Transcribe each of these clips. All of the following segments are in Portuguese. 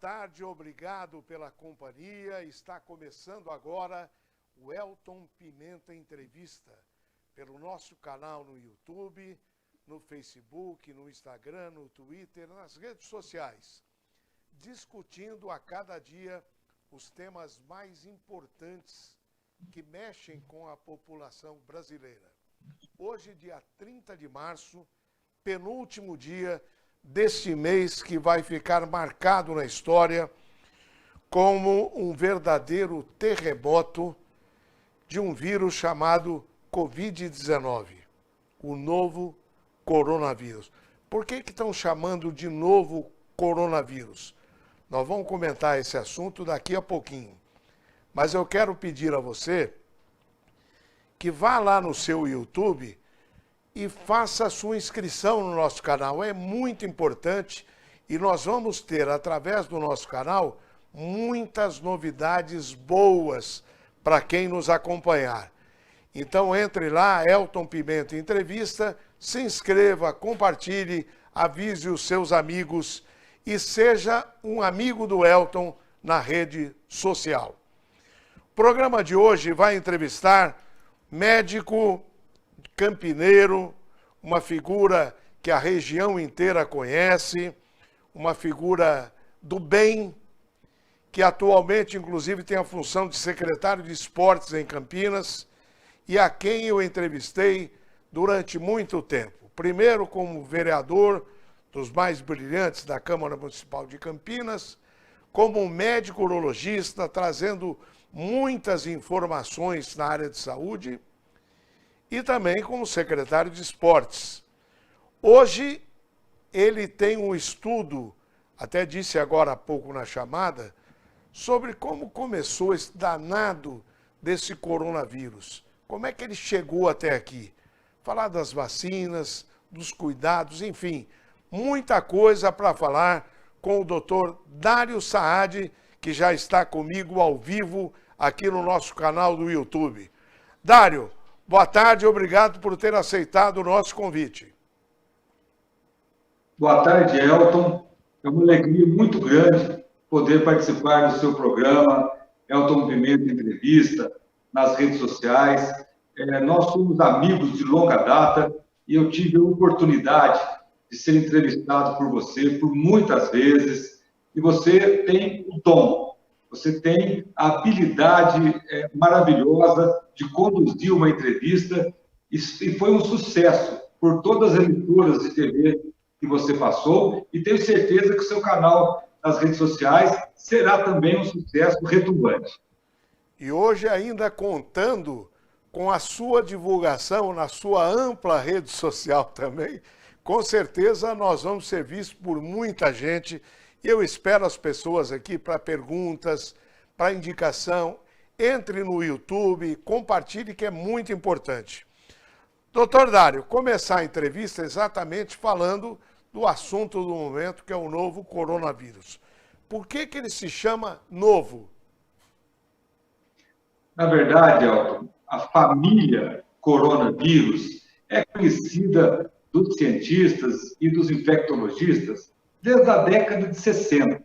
tarde, obrigado pela companhia. Está começando agora o Elton Pimenta Entrevista, pelo nosso canal no YouTube, no Facebook, no Instagram, no Twitter, nas redes sociais, discutindo a cada dia os temas mais importantes que mexem com a população brasileira. Hoje, dia 30 de março, penúltimo dia deste mês que vai ficar marcado na história como um verdadeiro terremoto de um vírus chamado Covid-19, o novo coronavírus. Por que estão chamando de novo coronavírus? Nós vamos comentar esse assunto daqui a pouquinho. Mas eu quero pedir a você que vá lá no seu YouTube e faça a sua inscrição no nosso canal. É muito importante e nós vamos ter, através do nosso canal, muitas novidades boas para quem nos acompanhar. Então entre lá, Elton Pimenta Entrevista, se inscreva, compartilhe, avise os seus amigos e seja um amigo do Elton na rede social. O programa de hoje vai entrevistar médico campineiro, uma figura que a região inteira conhece, uma figura do bem, que atualmente, inclusive, tem a função de secretário de esportes em Campinas, e a quem eu entrevistei durante muito tempo. Primeiro como vereador dos mais brilhantes da Câmara Municipal de Campinas, como um médico urologista, trazendo muitas informações na área de saúde, e também como secretário de esportes. Hoje, ele tem um estudo, até disse agora há pouco na chamada, sobre como começou esse danado desse coronavírus. Como é que ele chegou até aqui? Falar das vacinas, dos cuidados, enfim, muita coisa para falar com o doutor Dário Saad, que já está comigo ao vivo aqui no nosso canal do YouTube. Dário, boa tarde, obrigado por ter aceitado o nosso convite. Boa tarde, Elton. É uma alegria muito grande poder participar do seu programa, Elton Pimenta Entrevista, nas redes sociais. Nós somos amigos de longa data e eu tive a oportunidade de ser entrevistado por você por muitas vezes. E você tem o dom, você tem a habilidade maravilhosa de conduzir uma entrevista e foi um sucesso por todas as emissoras de TV que você passou e tenho certeza que o seu canal nas redes sociais será também um sucesso retumbante. E hoje ainda contando com a sua divulgação na sua ampla rede social também, com certeza nós vamos ser vistos por muita gente e eu espero as pessoas aqui para perguntas, para indicação. Entre no YouTube, compartilhe, que é muito importante. Doutor Dário, começar a entrevista exatamente falando do assunto do momento, que é o novo coronavírus. Por que ele se chama novo? Na verdade, Elton, a família coronavírus é conhecida dos cientistas e dos infectologistas desde a década de 60.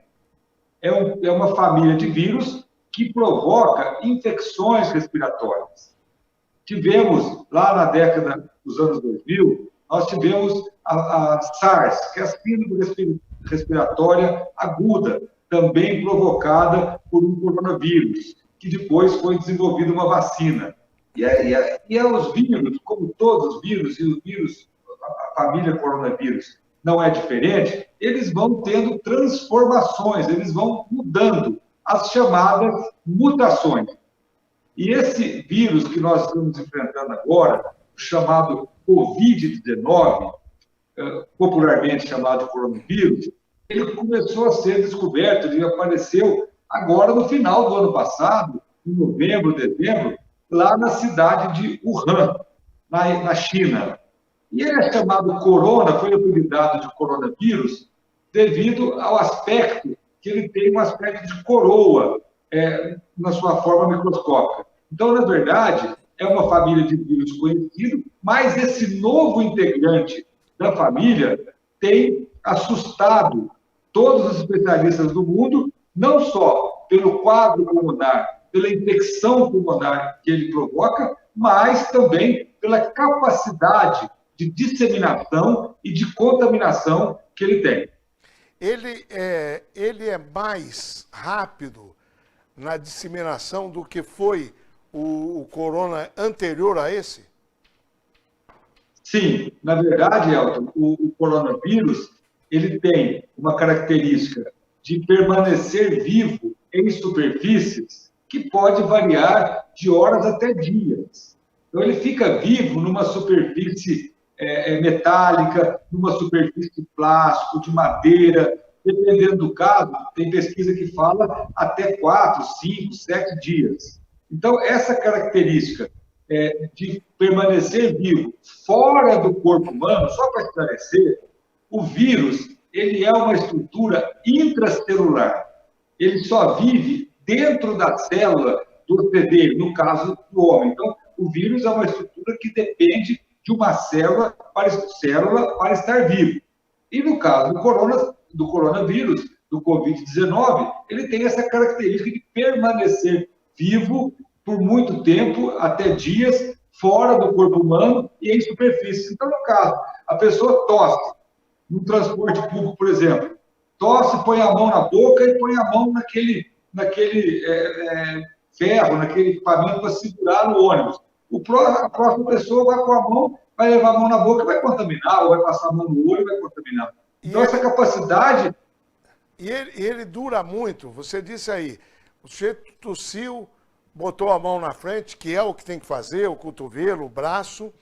É uma família de vírus que provoca infecções respiratórias. Tivemos, lá na década dos anos 2000, nós tivemos a SARS, que é a síndrome respiratória aguda, também provocada por um coronavírus, que depois foi desenvolvida uma vacina. E os vírus, como todos os vírus, e os vírus, a família coronavírus não é diferente, eles vão tendo transformações, eles vão mudando, as chamadas mutações. E esse vírus que nós estamos enfrentando agora, chamado Covid-19, popularmente chamado de coronavírus, ele começou a ser descoberto, ele apareceu agora no final do ano passado, em novembro, dezembro, lá na cidade de Wuhan, na China. E ele é chamado corona, foi apelidado de coronavírus, devido ao aspecto que ele tem um aspecto de coroa na sua forma microscópica. Então, na verdade, é uma família de vírus conhecido, mas esse novo integrante da família tem assustado todos os especialistas do mundo, não só pelo quadro pulmonar, pela infecção pulmonar que ele provoca, mas também pela capacidade de disseminação e de contaminação que ele tem. Ele é mais rápido na disseminação do que foi o corona anterior a esse? Sim, na verdade, Elton, o coronavírus ele tem uma característica de permanecer vivo em superfícies que pode variar de horas até dias. Então, ele fica vivo numa superfície metálica, numa superfície de plástico, de madeira, dependendo do caso, tem pesquisa que fala até 4, 5, 7 dias. Então, essa característica de permanecer vivo fora do corpo humano, só para esclarecer, o vírus ele é uma estrutura intracelular. Ele só vive dentro da célula do hospedeiro, no caso do homem. Então, o vírus é uma estrutura que depende de uma célula para estar vivo. E no caso do coronavírus, do Covid-19, ele tem essa característica de permanecer vivo por muito tempo, até dias, fora do corpo humano e em superfície. Então, no caso, a pessoa tosse, no transporte público, por exemplo, tosse, põe a mão na boca e põe a mão naquele ferro, naquele equipamento para segurar no ônibus. A próxima pessoa vai com a mão, vai levar a mão na boca e vai contaminar, ou vai passar a mão no olho e vai contaminar. Então, essa capacidade... E ele dura muito. Você disse aí, o sujeito tossiu, botou a mão na frente, que é o que tem que fazer, o cotovelo, o braço.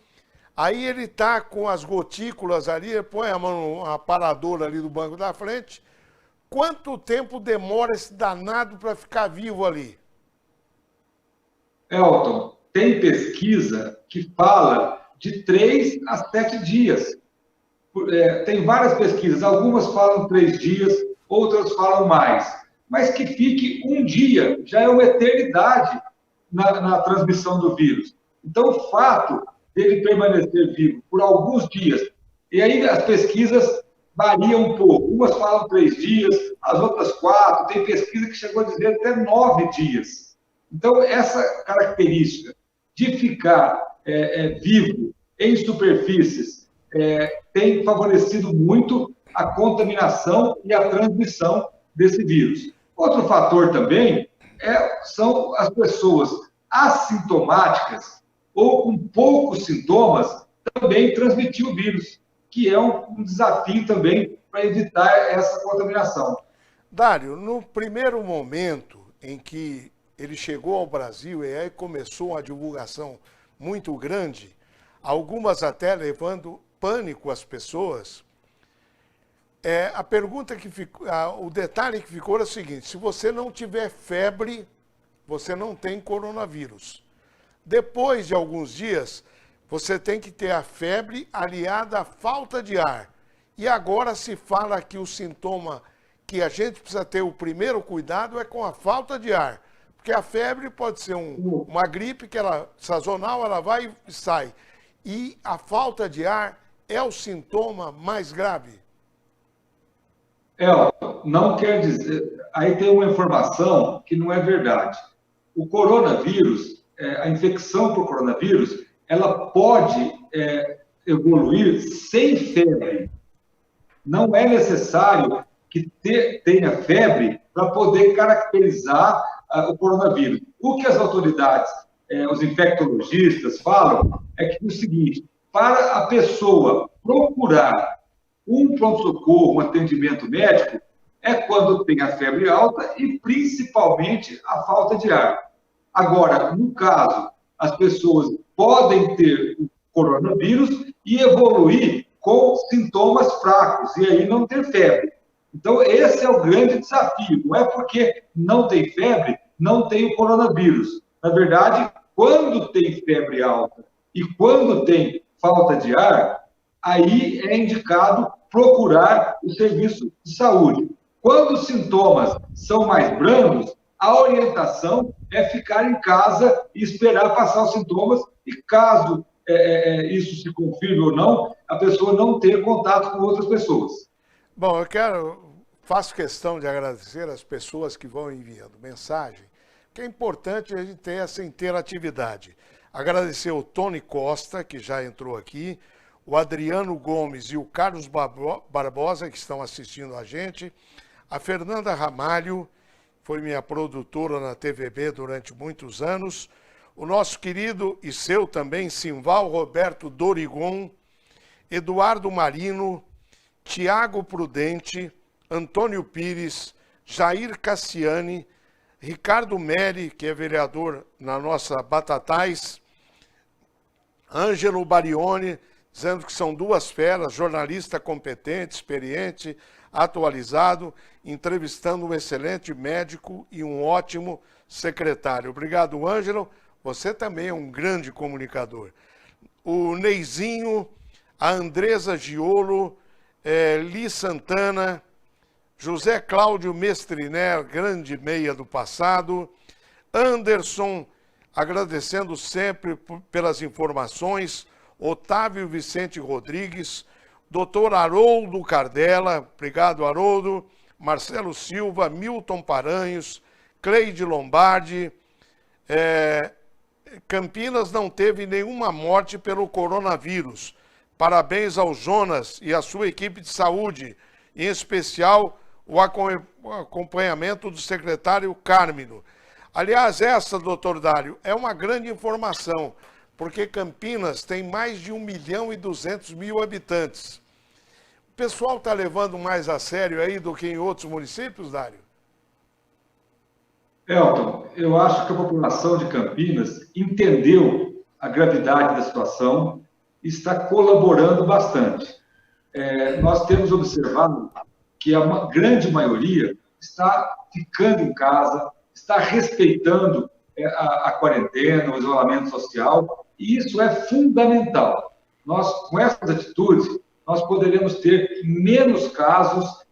Aí ele está com as gotículas ali, ele põe a mão no aparador ali do banco da frente. Quanto tempo demora esse danado para ficar vivo ali? Elton, tem pesquisa que fala de 3 a 7 dias. Tem várias pesquisas, algumas falam 3 dias, outras falam mais. Mas que fique um dia, já é uma eternidade na transmissão do vírus. Então, o fato dele permanecer vivo por alguns dias, e aí as pesquisas variam um pouco. Umas falam 3 dias, as outras 4, tem pesquisa que chegou a dizer até 9 dias. Então, essa característica de ficar vivo em superfícies tem favorecido muito a contaminação e a transmissão desse vírus. Outro fator também são as pessoas assintomáticas ou com poucos sintomas também transmitir o vírus, que é um desafio também para evitar essa contaminação. Dário, no primeiro momento em que ele chegou ao Brasil e aí começou uma divulgação muito grande, algumas até levando pânico às pessoas, a pergunta que ficou, o detalhe que ficou era o seguinte: se você não tiver febre, você não tem coronavírus. Depois de alguns dias, você tem que ter a febre aliada à falta de ar. E agora se fala que o sintoma que a gente precisa ter o primeiro cuidado é com a falta de ar. Porque a febre pode ser uma gripe que sazonal, ela vai e sai. E a falta de ar é o sintoma mais grave. Não quer dizer... Aí tem uma informação que não é verdade. O coronavírus, a infecção por coronavírus, ela pode evoluir sem febre. Não é necessário que tenha febre para poder caracterizar o coronavírus. O que as autoridades, os infectologistas falam é que é o seguinte: para a pessoa procurar um pronto-socorro, um atendimento médico, é quando tem a febre alta e principalmente a falta de ar. Agora, no caso, as pessoas podem ter o coronavírus e evoluir com sintomas fracos, e aí não ter febre. Então, esse é o grande desafio. Não é porque não tem febre, não tem o coronavírus. Na verdade, quando tem febre alta e quando tem falta de ar, aí é indicado procurar o serviço de saúde. Quando os sintomas são mais brandos, a orientação é ficar em casa e esperar passar os sintomas, e caso isso se confirme ou não, a pessoa não ter contato com outras pessoas. Bom, eu quero faço questão de agradecer as pessoas que vão enviando mensagem, que é importante a gente ter essa interatividade. Agradecer o Tony Costa, que já entrou aqui, o Adriano Gomes e o Carlos Barbosa, que estão assistindo a gente, a Fernanda Ramalho, foi minha produtora na TVB durante muitos anos, o nosso querido e seu também, Simval Roberto Dorigon, Eduardo Marino, Tiago Prudente, Antônio Pires, Jair Cassiani, Ricardo Meri, que é vereador na nossa Batatais, Ângelo Barione, dizendo que são duas feras, jornalista competente, experiente, atualizado, entrevistando um excelente médico e um ótimo secretário. Obrigado, Ângelo. Você também é um grande comunicador. O Neizinho, a Andresa Giolo, Li Santana, José Cláudio Mestriner, grande meia do passado, Anderson, agradecendo sempre pelas informações, Otávio Vicente Rodrigues, Dr. Haroldo Cardella, obrigado Haroldo, Marcelo Silva, Milton Paranhos, Cleide Lombardi, Campinas não teve nenhuma morte pelo coronavírus. Parabéns ao Jonas e à sua equipe de saúde, em especial o acompanhamento do secretário Cármino. Aliás, essa, doutor Dário, é uma grande informação, porque Campinas tem mais de 1.200.000 habitantes. O pessoal está levando mais a sério aí do que em outros municípios, Dário? Elton, eu acho que a população de Campinas entendeu a gravidade da situação e está colaborando bastante. Nós temos observado que a grande maioria está ficando em casa, está respeitando a quarentena, o isolamento social, e isso é fundamental. Nós, com essas atitudes, nós poderemos ter menos casos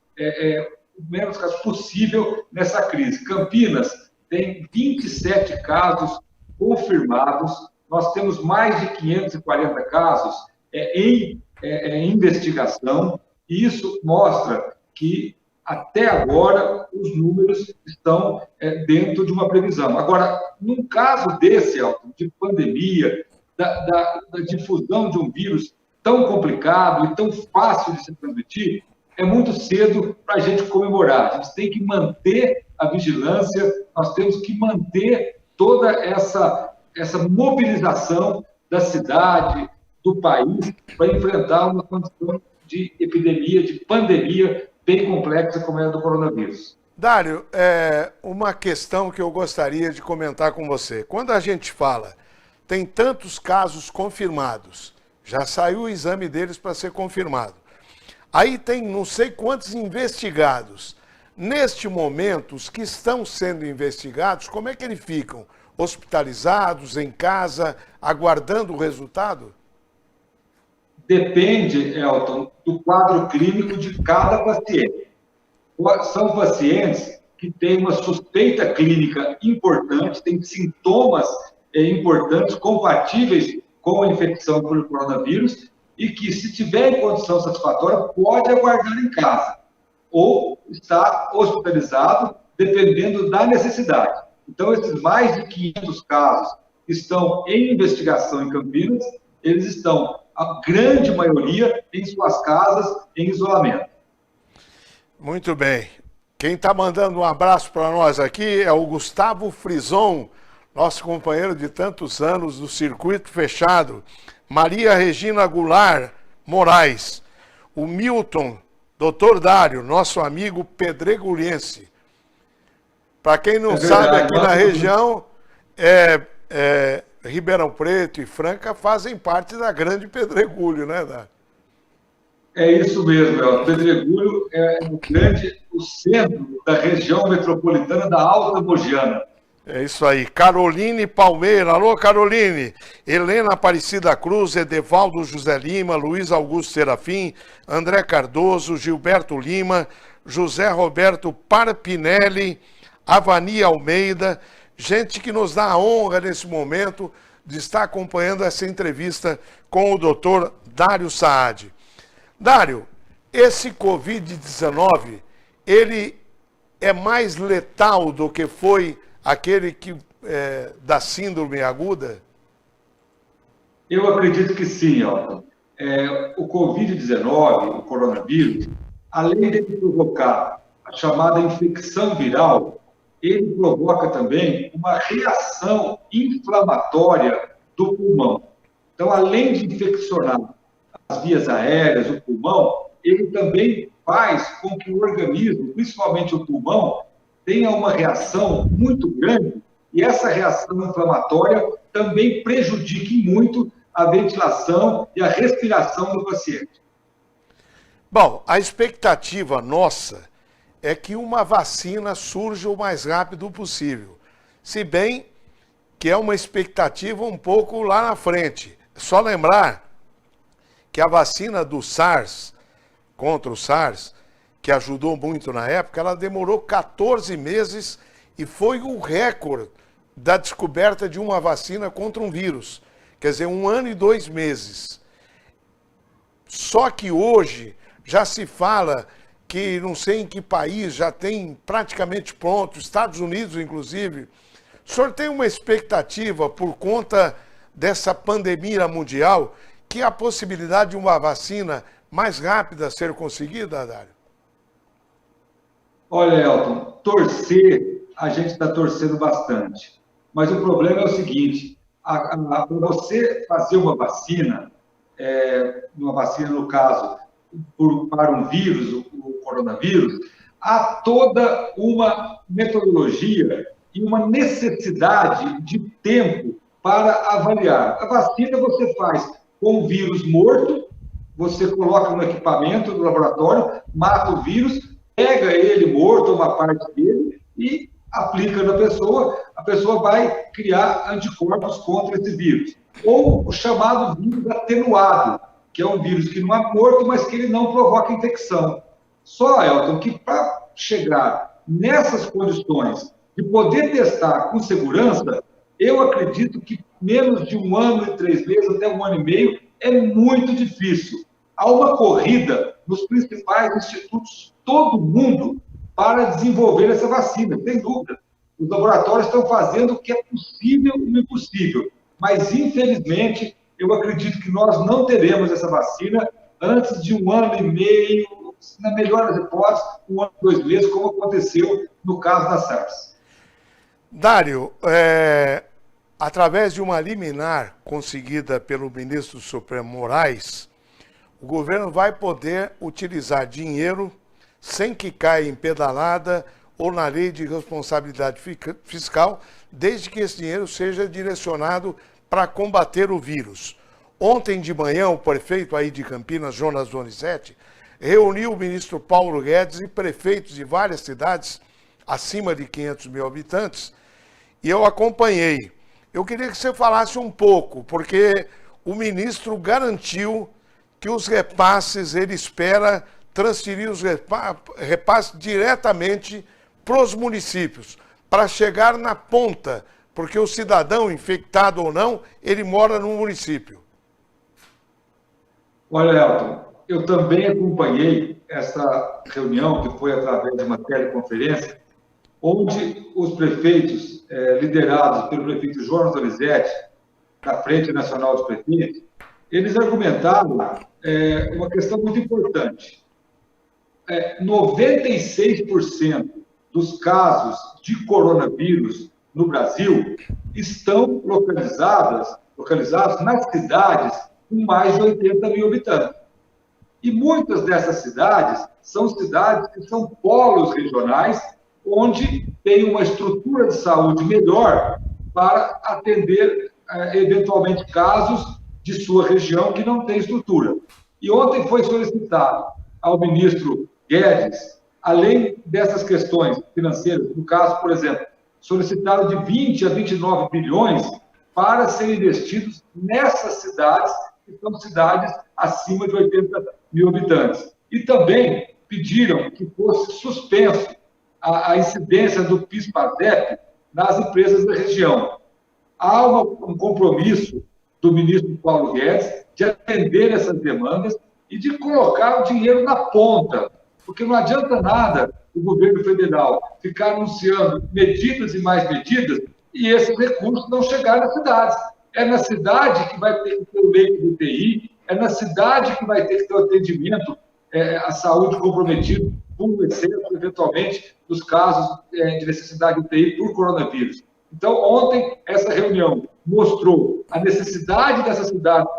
possível nessa crise. Campinas tem 27 casos confirmados, nós temos mais de 540 casos em investigação, e isso mostra que, até agora, os números estão dentro de uma previsão. Agora, num caso desse, Elton, de pandemia, da difusão de um vírus tão complicado e tão fácil de se transmitir, é muito cedo para a gente comemorar. A gente tem que manter a vigilância, nós temos que manter toda essa mobilização da cidade, do país, para enfrentar uma condição de epidemia, de pandemia bem complexa como é a do coronavírus. Dário, uma questão que eu gostaria de comentar com você. Quando a gente fala, tem tantos casos confirmados, já saiu o exame deles para ser confirmado. Aí tem não sei quantos investigados. Neste momento, os que estão sendo investigados, como é que eles ficam? Hospitalizados, em casa, aguardando o resultado? Depende, Elton, do quadro clínico de cada paciente. São pacientes que têm uma suspeita clínica importante, têm sintomas importantes, compatíveis com a infecção pelo coronavírus, e que, se tiver em condição satisfatória, pode aguardar em casa, ou estar hospitalizado, dependendo da necessidade. Então, esses mais de 500 casos que estão em investigação em Campinas, eles estão, a grande maioria, em suas casas, em isolamento. Muito bem. Quem está mandando um abraço para nós aqui é o Gustavo Frison, nosso companheiro de tantos anos do Circuito Fechado. Maria Regina Goulart Moraes. O Milton, doutor Dário, nosso amigo pedregulhense. Para quem não sabe, aqui na região, Ribeirão Preto e Franca fazem parte da grande Pedregulho, né, Dário? É isso mesmo, o Pedregulho é o centro da região metropolitana da Alta Mogiana. É isso aí. Caroline Palmeira. Alô, Caroline. Helena Aparecida Cruz, Edevaldo José Lima, Luiz Augusto Serafim, André Cardoso, Gilberto Lima, José Roberto Parpinelli, Avani Almeida, gente que nos dá a honra nesse momento de estar acompanhando essa entrevista com o doutor Dário Saad. Dário, esse Covid-19, ele é mais letal do que foi aquele da síndrome aguda? Eu acredito que sim, Elton. O Covid-19, o coronavírus, além de provocar a chamada infecção viral, ele provoca também uma reação inflamatória do pulmão. Então, além de infeccionar as vias aéreas, o pulmão, ele também faz com que o organismo, principalmente o pulmão, tenha uma reação muito grande e essa reação inflamatória também prejudique muito a ventilação e a respiração do paciente. Bom, a expectativa nossa é que uma vacina surja o mais rápido possível. Se bem que é uma expectativa um pouco lá na frente. É só lembrar que a vacina do SARS, contra o SARS, que ajudou muito na época, ela demorou 14 meses e foi o recorde da descoberta de uma vacina contra um vírus. Quer dizer, 1 ano e 2 meses. Só que hoje já se fala que não sei em que país já tem praticamente pronto, Estados Unidos inclusive. O senhor tem uma expectativa por conta dessa pandemia mundial que a possibilidade de uma vacina mais rápida ser conseguida, Dário? Olha, Elton, torcer, a gente está torcendo bastante. Mas o problema é o seguinte, para você fazer uma vacina no caso, para um vírus, o coronavírus, há toda uma metodologia e uma necessidade de tempo para avaliar. A vacina você faz com o vírus morto, você coloca no equipamento do laboratório, mata o vírus, pega ele morto, uma parte dele, e aplica na pessoa, a pessoa vai criar anticorpos contra esse vírus. Ou o chamado vírus atenuado, que é um vírus que não é morto, mas que ele não provoca infecção. Só, Elton, que para chegar nessas condições de poder testar com segurança, eu acredito que menos de 1 ano e 3 meses, até 1 ano e meio, é muito difícil. Há uma corrida nos principais institutos, todo mundo, para desenvolver essa vacina, sem dúvida. Os laboratórios estão fazendo o que é possível e o impossível, mas, infelizmente, eu acredito que nós não teremos essa vacina antes de 1 ano e meio, na melhor das hipóteses, 1 ano e 2 meses, como aconteceu no caso da SARS. Dário, através de uma liminar conseguida pelo ministro Supremo Moraes, o governo vai poder utilizar dinheiro sem que caia em pedalada ou na lei de responsabilidade fiscal, desde que esse dinheiro seja direcionado para combater o vírus. Ontem de manhã, o prefeito aí de Campinas, Jonas Donizete, reuniu o ministro Paulo Guedes e prefeitos de várias cidades acima de 500 mil habitantes, e eu acompanhei. Eu queria que você falasse um pouco, porque o ministro garantiu que os repasses, ele espera transferir os repasses diretamente para os municípios, para chegar na ponta, porque o cidadão, infectado ou não, ele mora no município. Olha, Elton, eu também acompanhei essa reunião, que foi através de uma teleconferência, onde os prefeitos, liderados pelo prefeito Jonas Donizete, da Frente Nacional dos Prefeitos, eles argumentaram uma questão muito importante. 96% dos casos de coronavírus no Brasil estão localizados nas cidades com mais de 80 mil habitantes. E muitas dessas cidades são cidades que são polos regionais, onde tem uma estrutura de saúde melhor para atender, eventualmente, casos de sua região que não tem estrutura. E ontem foi solicitado ao ministro Guedes, além dessas questões financeiras, no caso, por exemplo, solicitaram de 20 a 29 bilhões para serem investidos nessas cidades, que são cidades acima de 80 mil habitantes. E também pediram que fosse suspenso a incidência do PIS/PASEP nas empresas da região. Há um compromisso do ministro Paulo Guedes de atender essas demandas e de colocar o dinheiro na ponta, porque não adianta nada o governo federal ficar anunciando medidas e mais medidas e esses recursos não chegar nas cidades. É na cidade que vai ter que ter o leito de UTI, é na cidade que vai ter que ter o atendimento à saúde comprometido por excesso, eventualmente, dos casos de necessidade de UTI por coronavírus. Então, ontem, essa reunião mostrou a necessidade dessas cidades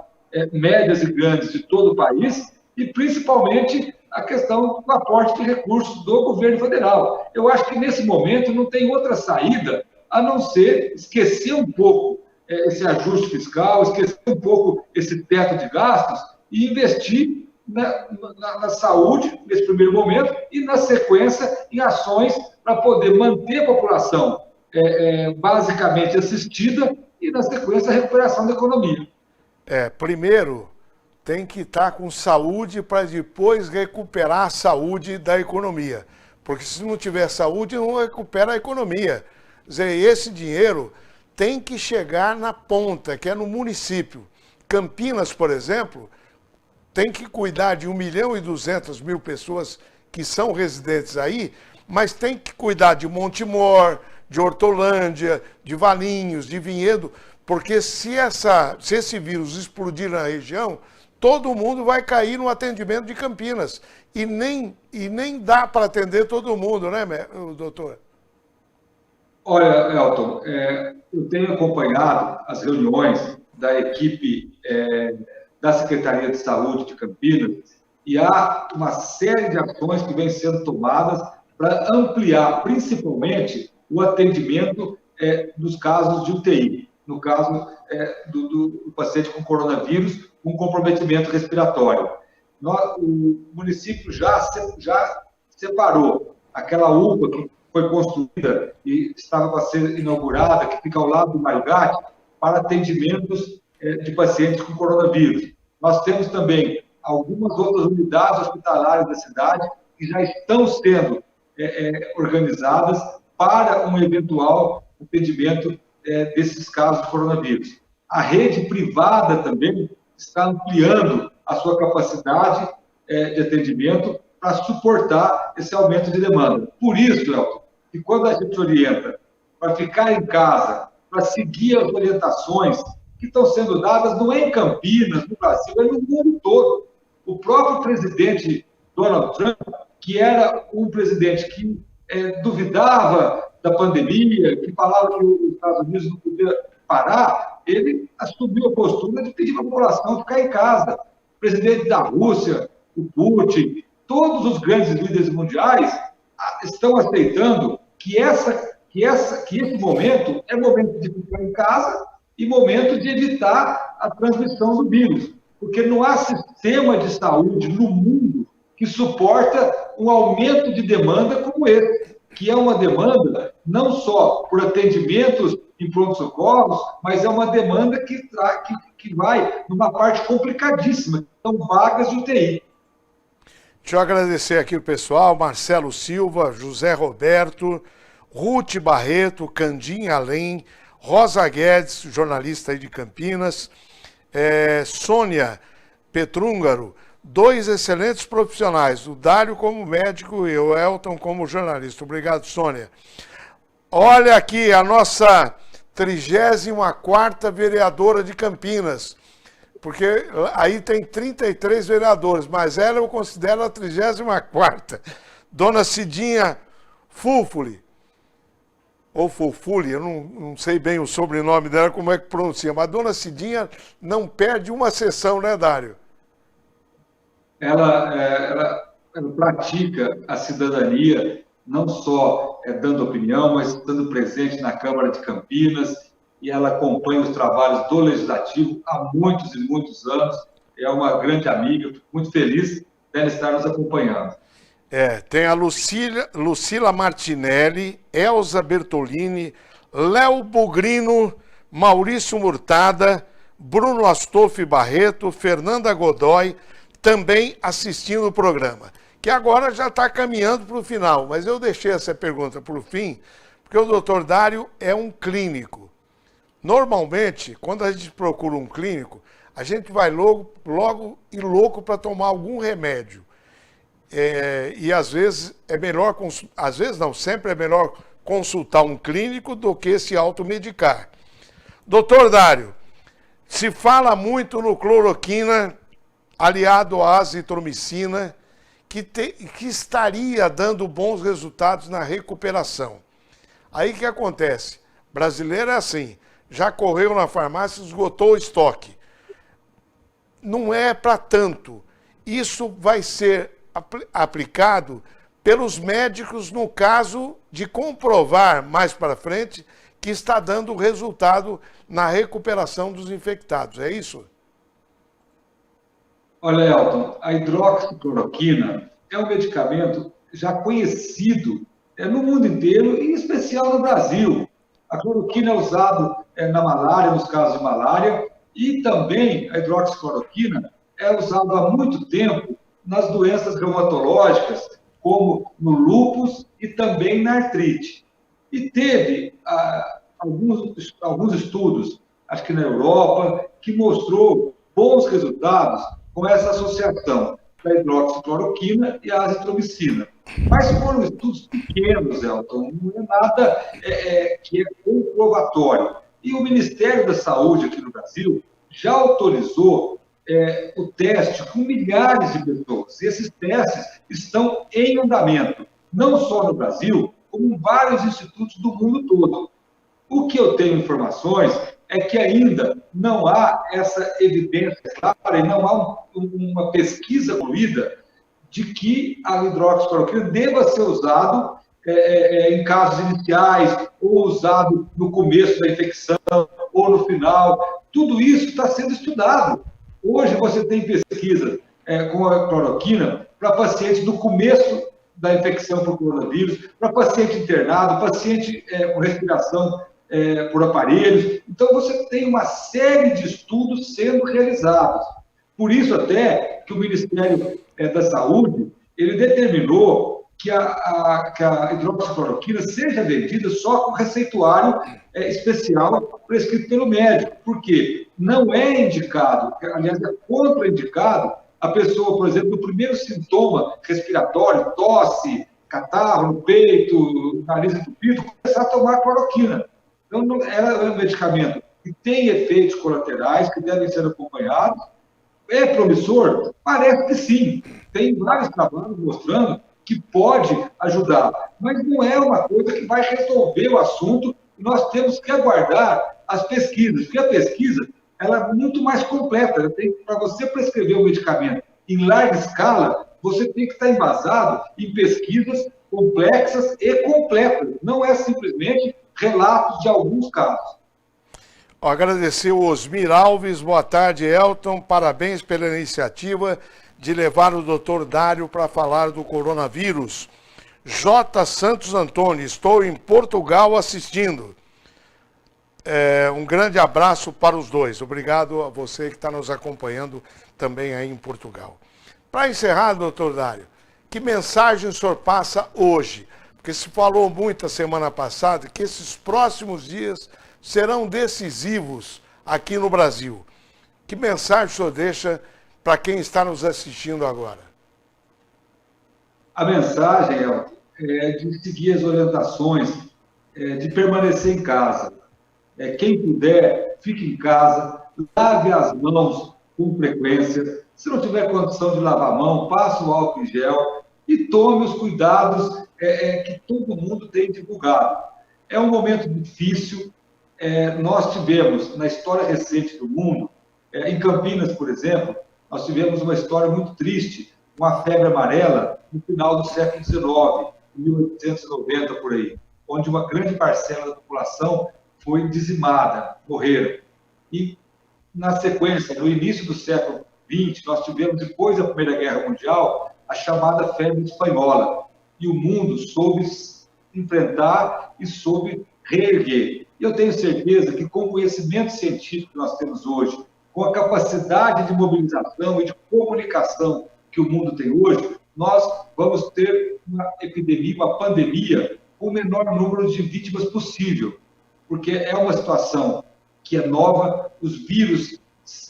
médias e grandes de todo o país e, principalmente, a questão do aporte de recursos do governo federal. Eu acho que, nesse momento, não tem outra saída a não ser esquecer um pouco esse ajuste fiscal, esquecer um pouco esse teto de gastos e investir na saúde, nesse primeiro momento, e, na sequência, em ações para poder manter a população basicamente assistida e, na sequência, a recuperação da economia. Primeiro, tem que estar com saúde para depois recuperar a saúde da economia. Porque se não tiver saúde, não recupera a economia. Quer dizer, esse dinheiro tem que chegar na ponta, que é no município. Campinas, por exemplo, tem que cuidar de 1.200.000 pessoas que são residentes aí, mas tem que cuidar de Montemor, de Hortolândia, de Valinhos, de Vinhedo, porque se esse vírus explodir na região, todo mundo vai cair no atendimento de Campinas. E nem dá para atender todo mundo, né, doutor? Olha, Elton, eu tenho acompanhado as reuniões da equipe da Secretaria de Saúde de Campinas e há uma série de ações que vêm sendo tomadas para ampliar, principalmente, o atendimento dos casos de UTI, no caso do paciente com coronavírus com comprometimento respiratório. O município já separou aquela UPA que foi construída e estava para ser inaugurada, que fica ao lado do Marigate, para atendimentos de pacientes com coronavírus. Nós temos também algumas outras unidades hospitalares da cidade que já estão sendo organizadas para um eventual atendimento desses casos de coronavírus. A rede privada também está ampliando a sua capacidade de atendimento para suportar esse aumento de demanda. Por isso, Elton, que quando a gente orienta para ficar em casa, para seguir as orientações que estão sendo dadas, não é em Campinas, no Brasil, é no mundo todo. O próprio presidente Donald Trump, que era um presidente que duvidava da pandemia, que falava que os Estados Unidos não podiam parar, ele assumiu a postura de pedir para a população ficar em casa. O presidente da Rússia, o Putin, todos os grandes líderes mundiais estão aceitando que esse momento é momento de ficar em casa e momento de evitar a transmissão do vírus. Porque não há sistema de saúde no mundo que suporta um aumento de demanda como esse, que é uma demanda não só por atendimentos em pronto-socorros, mas é uma demanda que vai numa parte complicadíssima, que são vagas de UTI. Deixa eu agradecer aqui o pessoal, Marcelo Silva, José Roberto, Ruth Barreto, Candim Além, Rosa Guedes, jornalista aí de Campinas, Sônia Petrúngaro, dois excelentes profissionais, o Dário como médico e o Elton como jornalista. Obrigado, Sônia. Olha aqui a nossa 34ª vereadora de Campinas, porque aí tem 33 vereadores, mas ela eu considero a 34ª. Dona Cidinha Fulfuli, ou Fulfuli, eu não sei bem o sobrenome dela, como é que pronuncia, mas Dona Cidinha não perde uma sessão, né, Dário? Ela pratica a cidadania, não só dando opinião, mas estando presente na Câmara de Campinas, e ela acompanha os trabalhos do Legislativo há muitos e muitos anos. É uma grande amiga, fico muito feliz dela estar nos acompanhando. Tem a Lucila Martinelli, Elza Bertolini, Léo Bugrino, Maurício Murtada, Bruno Astolfi Barreto, Fernanda Godoy, também assistindo o programa, que agora já está caminhando para o final, mas eu deixei essa pergunta para o fim, porque o doutor Dário é um clínico. Normalmente, quando a gente procura um clínico, a gente vai logo e louco para tomar algum remédio. E às vezes é melhor, às vezes não, sempre é melhor consultar um clínico do que se automedicar. Doutor Dário, se fala muito no cloroquina aliado à azitromicina, que estaria dando bons resultados na recuperação. Aí o que acontece? Brasileiro é assim, já correu na farmácia, esgotou o estoque. Não é para tanto. Isso vai ser aplicado pelos médicos no caso de comprovar mais para frente que está dando resultado na recuperação dos infectados. É isso? Olha, Elton, a hidroxicloroquina é um medicamento já conhecido no mundo inteiro, e em especial no Brasil. A cloroquina é usada na malária, nos casos de malária, e também a hidroxicloroquina é usada há muito tempo nas doenças reumatológicas, como no lúpus e também na artrite. E teve alguns estudos, acho que na Europa, que mostrou bons resultados com essa associação da hidroxicloroquina e a azitromicina. Mas foram estudos pequenos, Elton, não é nada que é comprovatório. E o Ministério da Saúde aqui no Brasil já autorizou o teste com milhares de pessoas. E esses testes estão em andamento, não só no Brasil, como em vários institutos do mundo todo. O que eu tenho informações é que ainda não há essa evidência clara e não há uma pesquisa concluída de que a hidroxicloroquina deva ser usado em casos iniciais, ou usado no começo da infecção, ou no final. Tudo isso está sendo estudado. Hoje você tem pesquisa com a cloroquina para pacientes do começo da infecção por coronavírus, para paciente internado, paciente com respiração por aparelhos. Então, você tem uma série de estudos sendo realizados. Por isso, até que o Ministério da Saúde, ele determinou que a hidroxicloroquina seja vendida só com receituário especial prescrito pelo médico. Por quê? Não é indicado, aliás, é contraindicado a pessoa, por exemplo, no primeiro sintoma respiratório, tosse, catarro no peito, nariz entupido, começar a tomar cloroquina. Então, é um medicamento que tem efeitos colaterais que devem ser acompanhados. É promissor? Parece que sim. Tem vários trabalhos mostrando que pode ajudar, mas não é uma coisa que vai resolver o assunto. Nós temos que aguardar as pesquisas, porque a pesquisa ela é muito mais completa. Para você prescrever um medicamento em larga escala, você tem que estar embasado em pesquisas complexas e completas. Não é simplesmente relatos de alguns casos. Agradecer o Osmir Alves, boa tarde, Elton, parabéns pela iniciativa de levar o doutor Dário para falar do coronavírus. J. Santos Antônio, estou em Portugal assistindo. Um grande abraço para os dois. Obrigado a você que está nos acompanhando também aí em Portugal. Para encerrar, doutor Dário, que mensagem o senhor passa hoje? Porque se falou muito a semana passada que esses próximos dias serão decisivos aqui no Brasil. Que mensagem o senhor deixa para quem está nos assistindo agora? A mensagem é de seguir as orientações, de permanecer em casa. Quem puder, fique em casa, lave as mãos com frequência. Se não tiver condição de lavar a mão, passe o álcool em gel e tome os cuidados que todo mundo tem divulgado. É um momento difícil. Nós tivemos, na história recente do mundo, em Campinas, por exemplo, nós tivemos uma história muito triste, uma febre amarela no final do século XIX, 1890, por aí, onde uma grande parcela da população foi dizimada, morreram. E, na sequência, no início do século XX, nós tivemos, depois da Primeira Guerra Mundial, a chamada febre espanhola. E o mundo soube enfrentar e soube reerguer. E eu tenho certeza que, com o conhecimento científico que nós temos hoje, com a capacidade de mobilização e de comunicação que o mundo tem hoje, nós vamos ter uma epidemia, uma pandemia, com o menor número de vítimas possível. Porque é uma situação que é nova, os vírus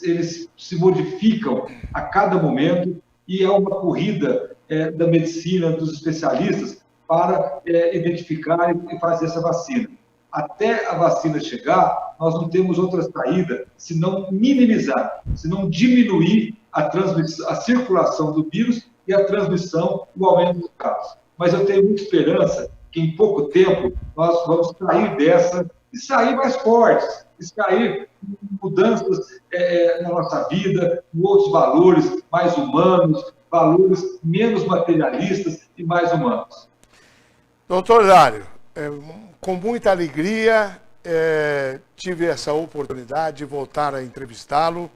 eles se modificam a cada momento e é uma corrida da medicina, dos especialistas, para identificar e fazer essa vacina. Até a vacina chegar, nós não temos outra saída senão minimizar, senão diminuir a circulação do vírus e a transmissão, o aumento dos casos. Mas eu tenho muita esperança que em pouco tempo nós vamos sair dessa e sair mais fortes, e sair com mudanças na nossa vida, com outros valores mais humanos, valores menos materialistas e mais humanos. Doutor Dário, com muita alegria tive essa oportunidade de voltar a entrevistá-lo.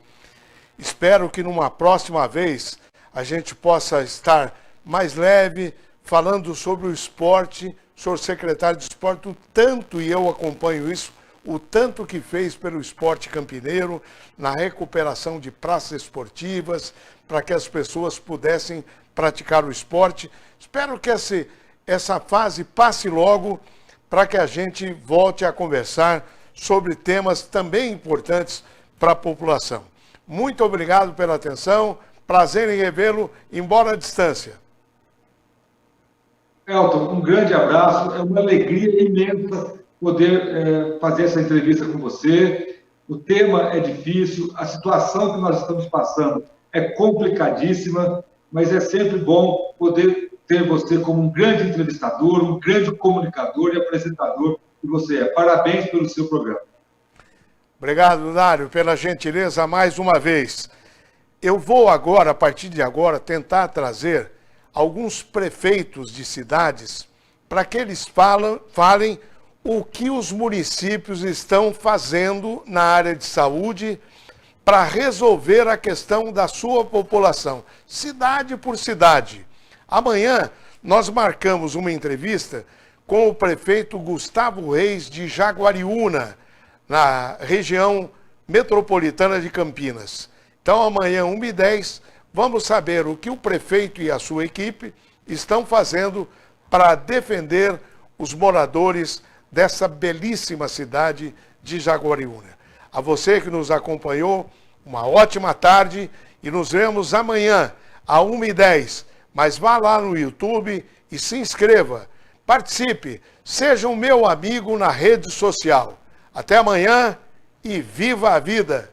Espero que numa próxima vez a gente possa estar mais leve, falando sobre o esporte, senhor secretário de esporte, o tanto, e eu acompanho isso, o tanto que fez pelo esporte campineiro, na recuperação de praças esportivas, para que as pessoas pudessem praticar o esporte. Espero que essa fase passe logo, para que a gente volte a conversar sobre temas também importantes para a população. Muito obrigado pela atenção, prazer em revê-lo, embora à distância. Elton, um grande abraço, é uma alegria imensa poder fazer essa entrevista com você. O tema é difícil, a situação que nós estamos passando é complicadíssima, mas é sempre bom poder ter você como um grande entrevistador, um grande comunicador e apresentador que você é. Parabéns pelo seu programa. Obrigado, Dário, pela gentileza mais uma vez. Eu vou agora, a partir de agora, tentar trazer alguns prefeitos de cidades para que eles falem o que os municípios estão fazendo na área de saúde para resolver a questão da sua população, cidade por cidade. Amanhã nós marcamos uma entrevista com o prefeito Gustavo Reis de Jaguariúna, na região metropolitana de Campinas. Então amanhã, 1h10, vamos saber o que o prefeito e a sua equipe estão fazendo para defender os moradores dessa belíssima cidade de Jaguariúna. A você que nos acompanhou, uma ótima tarde e nos vemos amanhã, a 1h10. Mas vá lá no YouTube e se inscreva, participe, seja um meu amigo na rede social. Até amanhã e viva a vida!